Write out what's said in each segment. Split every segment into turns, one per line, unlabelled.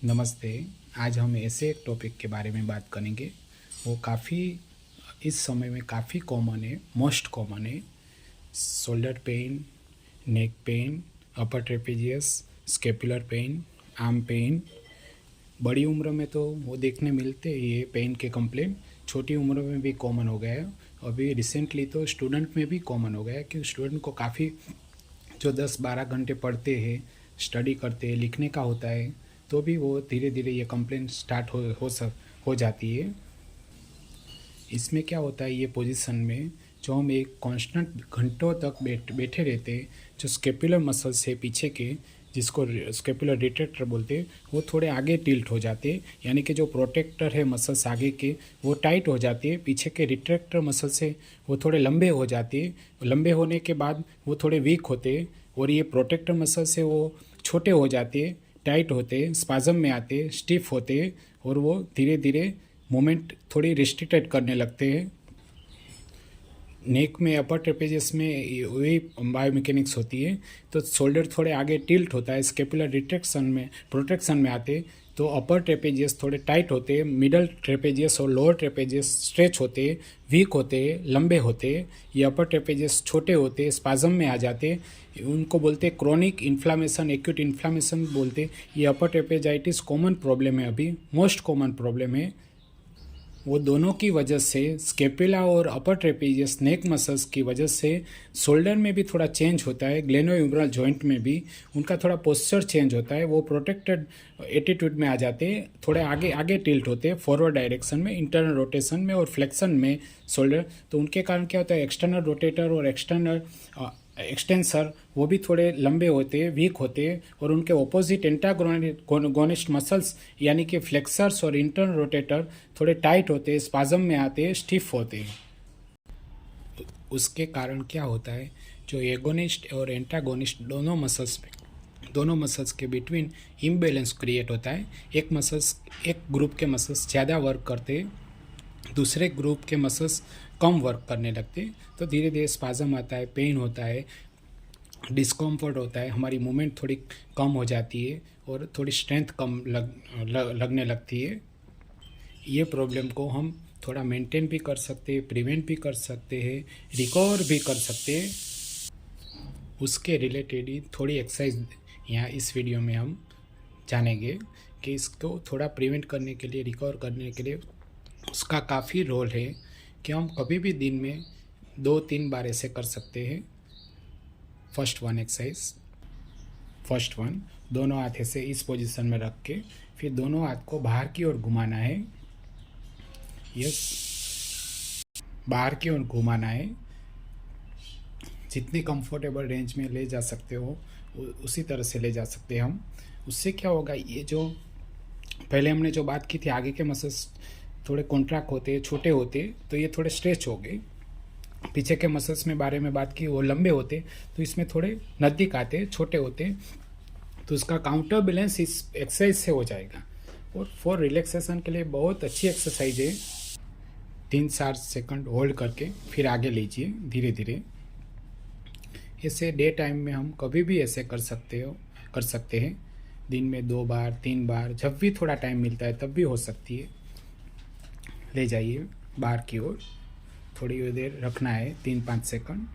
नमस्ते। आज हम ऐसे एक टॉपिक के बारे में बात करेंगे, वो काफ़ी इस समय में काफ़ी कॉमन है, मोस्ट कॉमन है। Shoulder pain, neck pain, upper trapezius, scapular pain, arm pain. बड़ी उम्र में तो वो देखने मिलते हैं ये पेन के कंप्लेंट, छोटी उम्र में भी कॉमन हो गया है। अभी रिसेंटली तो स्टूडेंट में भी कॉमन हो गया है, क्योंकि स्टूडेंट को काफ़ी जो 10-12 घंटे पढ़ते हैं, स्टडी करते हैं, लिखने का होता है, तो भी वो धीरे धीरे ये कंप्लेंट स्टार्ट हो जाती है। इसमें क्या होता है, ये पोजीशन में जो हम एक कांस्टेंट घंटों तक बैठे रहते हैं, जो स्केपुलर मसल्स है पीछे के, जिसको स्केपुलर रिट्रैक्टर बोलते हैं, वो थोड़े आगे टिल्ट हो जाते हैं। यानी कि जो प्रोटेक्टर है मसल्स आगे के, वो टाइट हो जाते हैं। पीछे के रिट्रैक्टर मसल्स है वो थोड़े लंबे हो जाते हैं। लंबे होने के बाद वो थोड़े वीक होते हैं, और ये प्रोटेक्टर मसल्स है वो छोटे हो जाते हैं, टाइट होते हैं, स्पाजम में आते, स्टिफ होते, और वो धीरे धीरे मूवमेंट थोड़ी रिस्ट्रिक्टेड करने लगते हैं। नेक में, अपर ट्रेपेजियस में वही बायोमैकेनिक्स होती है। तो शोल्डर थोड़े आगे टिल्ट होता है, स्केपुलर रिट्रैक्शन में, प्रोटेक्शन में आते, तो अपर ट्रेपेजियस थोड़े टाइट होते हैं, मिडल ट्रेपेजियस और लोअर ट्रेपेजियस स्ट्रेच होते, वीक होते, लंबे होते। ये अपर ट्रेपेजियस छोटे होते, स्पाजम में आ जाते, उनको बोलते क्रोनिक इन्फ्लामेशन, एक्यूट इन्फ्लामेशन बोलते। ये अपर ट्रेपेजाइटिस कॉमन प्रॉब्लम है, अभी मोस्ट कॉमन प्रॉब्लम है। वो दोनों की वजह से, स्केपुला और अपर ट्रेपेजियस नेक मसल्स की वजह से, शोल्डर में भी थोड़ा चेंज होता है, ग्लेनोह्यूमरल जॉइंट में भी उनका थोड़ा पोस्चर चेंज होता है। वो प्रोटेक्टेड एटीट्यूड में आ जाते हैं, थोड़े आगे आगे टिल्ट होते हैं, फॉरवर्ड डायरेक्शन में, इंटरनल रोटेशन में और फ्लेक्शन में शोल्डर। तो उनके कारण क्या होता है, एक्सटर्नल रोटेटर और एक्सटर्नल एक्सटेंसर वो भी थोड़े लंबे होते, वीक होते, और उनके ऑपोजिट एंटागोनिस्ट मसल्स यानी कि फ्लेक्सर्स और इंटरनल रोटेटर थोड़े टाइट होते, स्पाजम में आते, स्टिफ होते। उसके कारण क्या होता है, जो एगोनिस्ट और एंटागोनिस्ट दोनों मसल्स के बिटवीन इम्बैलेंस क्रिएट होता है। एक ग्रुप के मसल्स ज़्यादा वर्क करते, दूसरे ग्रुप के मसल्स कम वर्क करने लगते, तो धीरे धीरे स्पाजम आता है, पेन होता है, डिस्कम्फर्ट होता है, हमारी मूवमेंट थोड़ी कम हो जाती है, और थोड़ी स्ट्रेंथ कम लगने लगती है। ये प्रॉब्लम को हम थोड़ा मेंटेन भी कर सकते हैं, प्रिवेंट भी कर सकते हैं, रिकवर भी कर सकते हैं। उसके रिलेटेड ही थोड़ी एक्सरसाइज यहाँ इस वीडियो में हम जानेंगे, कि इसको थोड़ा प्रिवेंट करने के लिए, रिकवर करने के लिए उसका काफ़ी रोल है, कि हम कभी भी दिन में 2-3 बार ऐसे कर सकते हैं। फर्स्ट वन, दोनों हाथ ऐसे इस पोजीशन में रख के, फिर दोनों हाथ को बाहर की ओर घुमाना है। यस, बाहर की ओर घुमाना है, जितनी कंफर्टेबल रेंज में ले जा सकते हो उसी तरह से ले जा सकते हैं हम। उससे क्या होगा, ये जो पहले हमने जो बात की थी, आगे के मसल्स थोड़े कॉन्ट्रैक्ट होते, छोटे होते, तो ये थोड़े स्ट्रेच हो गए। पीछे के मसल्स में बारे में बात की, वो लंबे होते, तो इसमें थोड़े नज़दीक आते, छोटे होते, तो उसका काउंटर बैलेंस इस एक्सरसाइज से हो जाएगा। और फॉर रिलैक्सेशन के लिए बहुत अच्छी एक्सरसाइज है। 3-4 सेकंड होल्ड करके फिर आगे लीजिए धीरे धीरे। ऐसे डे टाइम में हम कभी भी ऐसे कर सकते हैं, दिन में 2 बार 3 बार, जब भी थोड़ा टाइम मिलता है तब भी हो सकती है। ले जाइए बाहर की ओर, थोड़ी देर रखना है, 3-5 सेकंड,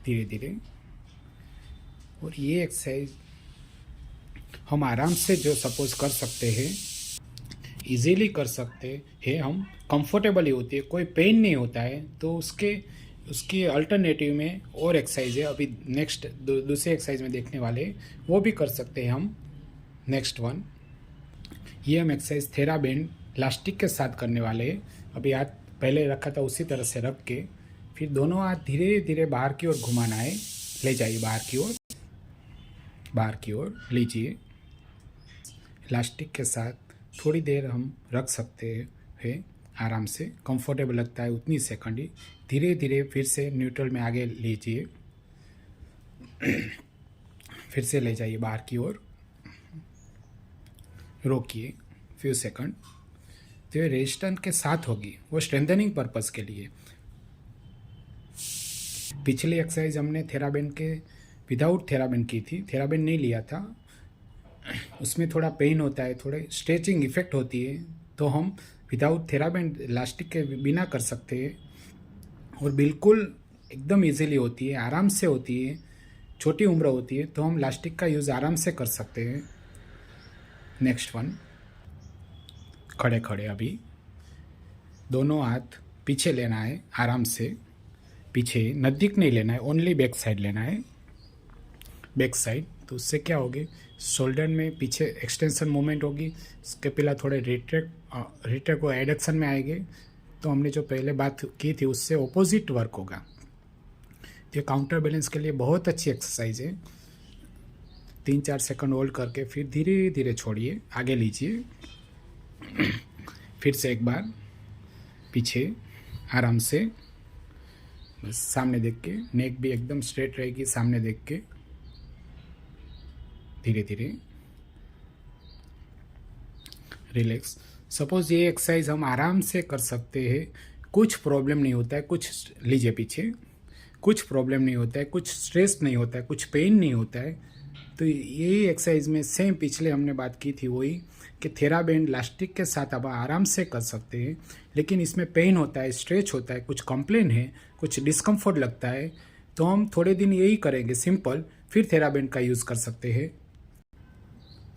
धीरे धीरे। और ये एक्सरसाइज हम आराम से जो सपोज कर सकते हैं, इजीली कर सकते हैं हम, कंफर्टेबल ही होती है, कोई पेन नहीं होता है। तो उसके अल्टरनेटिव में और एक्सरसाइज है, अभी नेक्स्ट दूसरे एक्सरसाइज में देखने वाले, वो भी कर सकते हैं हम। नेक्स्ट वन, ये हम एक्सरसाइज थेराबैंड इलास्टिक के साथ करने वाले हैं। अभी हाथ पहले रखा था उसी तरह से रख के, फिर दोनों हाथ धीरे धीरे बाहर की ओर घुमाना है। ले जाइए बाहर की ओर लीजिए। इलास्टिक के साथ थोड़ी देर हम रख सकते हैं, आराम से, कंफर्टेबल लगता है उतनी सेकंड ही। धीरे धीरे फिर से न्यूट्रल में आगे लीजिए, फिर से ले जाइए बाहर की ओर, रोकिए फ्यू सेकंड। तो ये रेजिस्टेंस के साथ होगी, वो स्ट्रेंथनिंग पर्पस के लिए। पिछली एक्सरसाइज हमने थेराबैंड के विदाउट थेराबैंड की थी, थेराबैंड नहीं लिया था। उसमें थोड़ा पेन होता है, थोड़े स्ट्रेचिंग इफेक्ट होती है, तो हम विदाउट थेराबैंड इलास्टिक के बिना कर सकते हैं और बिल्कुल एकदम इजीली होती है, आराम से होती है। छोटी उम्र होती है तो हम इलास्टिक का यूज़ आराम से कर सकते हैं। नेक्स्ट वन, खड़े खड़े अभी दोनों हाथ पीछे लेना है आराम से, पीछे नज़दीक नहीं लेना है, ओनली बैक साइड लेना है, बैक साइड। तो उससे क्या होगी, शोल्डर में पीछे एक्सटेंशन मूवमेंट होगी, स्कैपुला थोड़े रिट्रैक्ट को एडक्शन में आएंगे। तो हमने जो पहले बात की थी उससे ऑपोजिट वर्क होगा। तो ये काउंटर बैलेंस के लिए बहुत अच्छी एक्सरसाइज है। 3-4 सेकंड होल्ड करके फिर धीरे धीरे छोड़िए, आगे लीजिए। फिर से एक बार पीछे आराम से, बस सामने देख के, नेक भी एकदम स्ट्रेट रहेगी, सामने देख के धीरे धीरे रिलैक्स। सपोज ये एक्सरसाइज हम आराम से कर सकते हैं, कुछ प्रॉब्लम नहीं होता है, कुछ लीजिए पीछे, कुछ प्रॉब्लम नहीं होता है, कुछ स्ट्रेस नहीं होता है, कुछ पेन नहीं होता है। तो यही एक्सरसाइज में सेम पिछले हमने बात की थी वही, कि थेराबैंड इलास्टिक के साथ आप आराम से कर सकते हैं, लेकिन इसमें पेन होता है, स्ट्रेच होता है, कुछ कंप्लेन है, कुछ डिस्कम्फर्ट लगता है, तो हम थोड़े दिन यही करेंगे सिंपल, फिर थेराबैंड का यूज़ कर सकते हैं।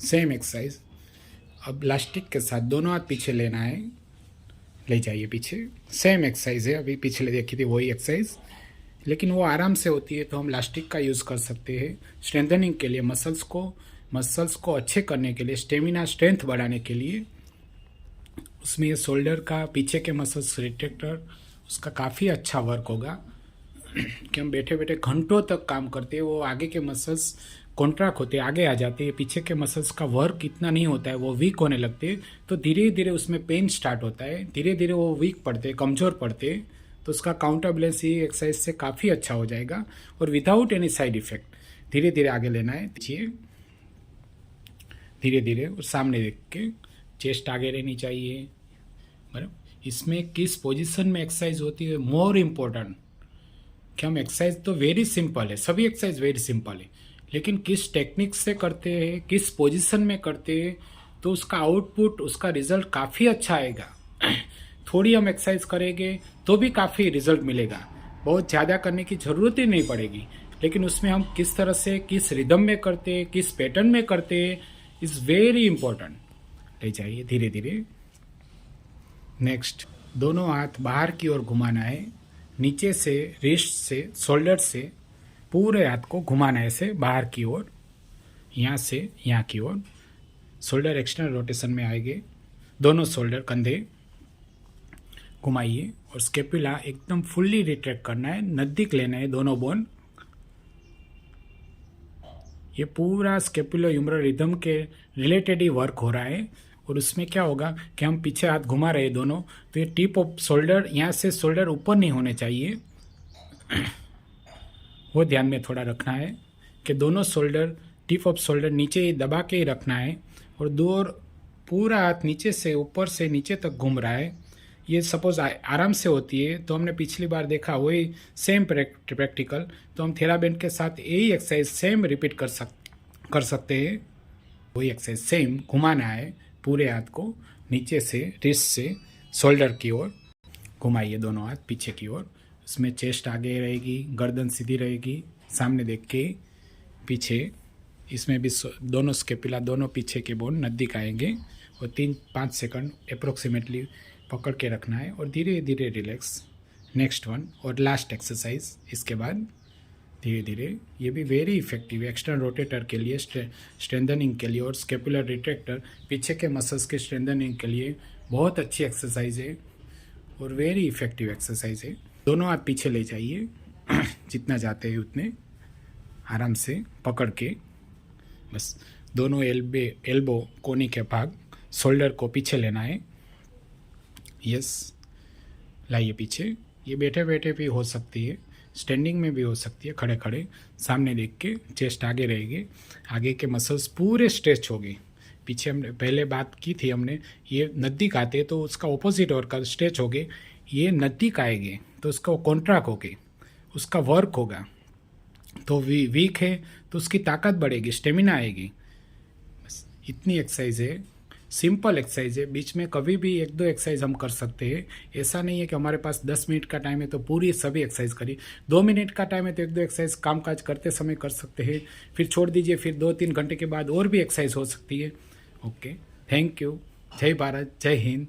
सेम एक्सरसाइज, अब इलास्टिक के साथ दोनों हाथ पीछे लेना है, ले जाइए पीछे। सेम एक्सरसाइज है, अभी पिछले देखी थी वही एक्सरसाइज, लेकिन वो आराम से होती है, तो हम इलास्टिक का यूज़ कर सकते हैं स्ट्रेंथनिंग के लिए, मसल्स को अच्छे करने के लिए, स्टेमिना स्ट्रेंथ बढ़ाने के लिए। उसमें ये शोल्डर का पीछे के मसल्स रिट्रैक्टर, उसका काफ़ी अच्छा वर्क होगा कि हम बैठे बैठे घंटों तक काम करते हैं, वो आगे के मसल्स कॉन्ट्रैक्ट होते हैं, आगे आ जाते हैं, पीछे के मसल्स का वर्क इतना नहीं होता है, वो वीक होने लगते हैं, तो धीरे धीरे उसमें पेन स्टार्ट होता है, धीरे धीरे वो वीक पड़ते हैं, कमज़ोर पड़ते हैं। तो उसका काउंटर बैलेंस ये एक्सरसाइज से काफ़ी अच्छा हो जाएगा और विदाउट एनी साइड इफेक्ट। धीरे धीरे आगे लेना है, धीरे धीरे, और सामने देख के चेस्ट आगे रहनी चाहिए, बराबर। इसमें किस पोजीशन में एक्सरसाइज होती है मोर इम्पोर्टेंट, कि हम एक्सरसाइज तो वेरी सिंपल है, सभी एक्सरसाइज वेरी सिंपल है, लेकिन किस टेक्निक से करते हैं, किस पोजीशन में करते हैं, तो उसका आउटपुट, उसका रिजल्ट काफ़ी अच्छा आएगा। थोड़ी हम एक्सरसाइज करेंगे तो भी काफ़ी रिजल्ट मिलेगा, बहुत ज़्यादा करने की ज़रूरत ही नहीं पड़ेगी, लेकिन उसमें हम किस तरह से, किस रिदम में करते हैं, किस पैटर्न में करते हैं, इज़ वेरी इंपॉर्टेंट। ले जाइए धीरे धीरे। नेक्स्ट, दोनों हाथ बाहर की ओर घुमाना है, नीचे से, रिस्ट से, शोल्डर से पूरे हाथ को घुमाना है ऐसे बाहर की ओर, यहाँ से यहाँ की ओर। शोल्डर एक्सटर्नल रोटेशन में आएंगे, दोनों शोल्डर कंधे घुमाइए, और स्केपुला एकदम फुल्ली रिट्रैक्ट करना है, नज़दीक लेना है दोनों बोन। ये पूरा स्केपुलो ह्यूमरल रिदम के रिलेटेड ही वर्क हो रहा है, और उसमें क्या होगा कि हम पीछे हाथ घुमा रहे हैं दोनों, तो ये टिप ऑफ शोल्डर, यहाँ से शोल्डर ऊपर नहीं होने चाहिए, वो ध्यान में थोड़ा रखना है कि दोनों शोल्डर, टिप ऑफ शोल्डर नीचे ही दबा के ही रखना है, और पूरा हाथ नीचे से ऊपर से नीचे तक घूम रहा है। ये सपोज आराम से होती है, तो हमने पिछली बार देखा वही सेम प्रैक्टिकल, तो हम थेराबैंड के साथ यही एक्सरसाइज सेम रिपीट कर सकते हैं। वही एक्सरसाइज सेम घुमाना है, पूरे हाथ को नीचे से, रिस्ट से शोल्डर की ओर घुमाइए, दोनों हाथ पीछे की ओर। उसमें चेस्ट आगे रहेगी, गर्दन सीधी रहेगी, सामने देख के पीछे। इसमें भी दोनों स्केपुला, दोनों पीछे के बोन नज़दीक आएंगे, और 3-5 सेकंड अप्रोक्सीमेटली पकड़ के रखना है, और धीरे धीरे रिलैक्स। नेक्स्ट वन और लास्ट एक्सरसाइज इसके बाद धीरे धीरे। ये भी वेरी इफेक्टिव है एक्सटर्नल रोटेटर के लिए, स्ट्रेंथनिंग के लिए, और स्केपुलर रिट्रैक्टर पीछे के मसल्स के स्ट्रेंथनिंग के लिए बहुत अच्छी एक्सरसाइज है और वेरी इफेक्टिव एक्सरसाइज है। दोनों हाथ पीछे ले जाइए, जितना जाते हैं उतने आराम से पकड़ के, बस दोनों एल्बो कोनी के भाग, शोल्डर को पीछे लेना है। यस, लाइए पीछे। ये बैठे बैठे भी हो सकती है, स्टैंडिंग में भी हो सकती है, खड़े खड़े सामने देख के, चेस्ट आगे रहेगी, आगे के मसल्स पूरे स्ट्रेच होगी। पीछे हमने पहले बात की थी हमने, ये नज़दीक आते तो उसका ऑपोजिट और का स्ट्रेच होगे, ये नज़दीक आएंगे तो उसका कॉन्ट्रैक्ट होगी, उसका वर्क होगा। तो वीक है तो उसकी ताकत बढ़ेगी, स्टेमिना आएगी। बस इतनी एक्सरसाइज है, सिंपल एक्सरसाइज है, बीच में कभी भी एक दो एक्सरसाइज हम कर सकते हैं। ऐसा नहीं है कि हमारे पास 10 मिनट का टाइम है तो पूरी सभी एक्सरसाइज करिए। 2 मिनट का टाइम है तो एक दो एक्सरसाइज काम काज करते समय कर सकते हैं, फिर छोड़ दीजिए, फिर 2-3 घंटे के बाद और भी एक्सरसाइज हो सकती है। Okay, thank you. जय भारत, जय हिंद।